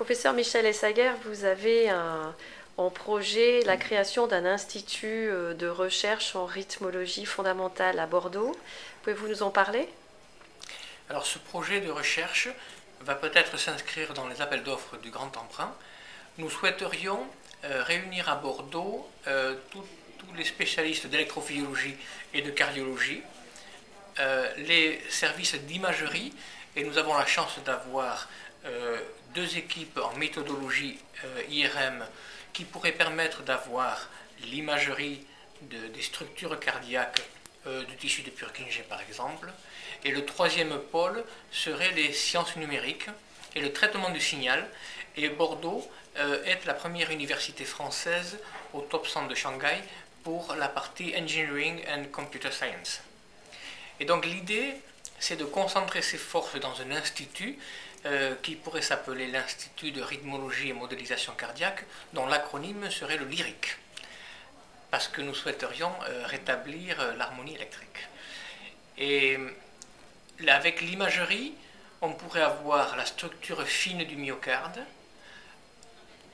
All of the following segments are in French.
Professeur Michel Essaguer, vous avez en projet la création d'un institut de recherche en rythmologie fondamentale à Bordeaux. Pouvez-vous nous en parler? Alors ce projet de recherche va peut-être s'inscrire dans les appels d'offres du Grand Emprunt. Nous souhaiterions réunir à Bordeaux tous les spécialistes d'électrophysiologie et de cardiologie, les services d'imagerie, et nous avons la chance d'avoir deux équipes en méthodologie IRM qui pourraient permettre d'avoir l'imagerie des structures cardiaques du tissu de Purkinje par exemple. Et le troisième pôle serait les sciences numériques et le traitement du signal. Et Bordeaux est la première université française au top 100 de Shanghai pour la partie Engineering and Computer Science. Et donc l'idée, c'est de concentrer ses forces dans un institut qui pourrait s'appeler l'Institut de rythmologie et modélisation cardiaque, dont l'acronyme serait le LYRIC, parce que nous souhaiterions rétablir l'harmonie électrique. Et avec l'imagerie, on pourrait avoir la structure fine du myocarde.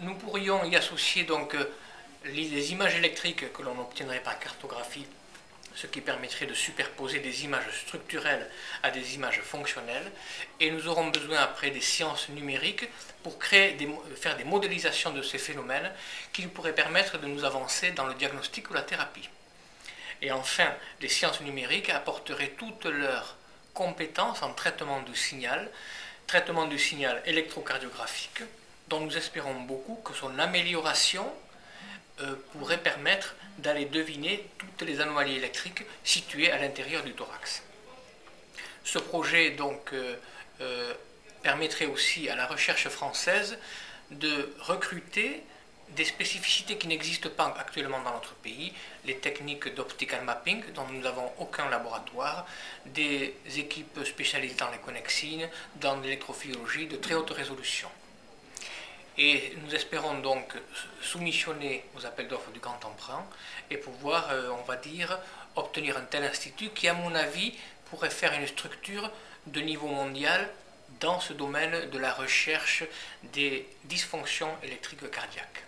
Nous pourrions y associer donc les images électriques que l'on obtiendrait par cartographie, ce qui permettrait de superposer des images structurelles à des images fonctionnelles. Et nous aurons besoin après des sciences numériques pour faire des modélisations de ces phénomènes qui pourraient permettre de nous avancer dans le diagnostic ou la thérapie. Et enfin, les sciences numériques apporteraient toutes leurs compétences en traitement du signal électrocardiographique, dont nous espérons beaucoup que son amélioration pourrait permettre d'aller deviner toutes les anomalies électriques situées à l'intérieur du thorax. Ce projet donc permettrait aussi à la recherche française de recruter des spécificités qui n'existent pas actuellement dans notre pays, les techniques d'optical mapping dont nous n'avons aucun laboratoire, des équipes spécialisées dans les connexines, dans l'électrophysiologie de très haute résolution. Et nous espérons donc soumissionner aux appels d'offres du Grand Emprunt et pouvoir, on va dire, obtenir un tel institut qui, à mon avis, pourrait faire une structure de niveau mondial dans ce domaine de la recherche des dysfonctions électriques cardiaques.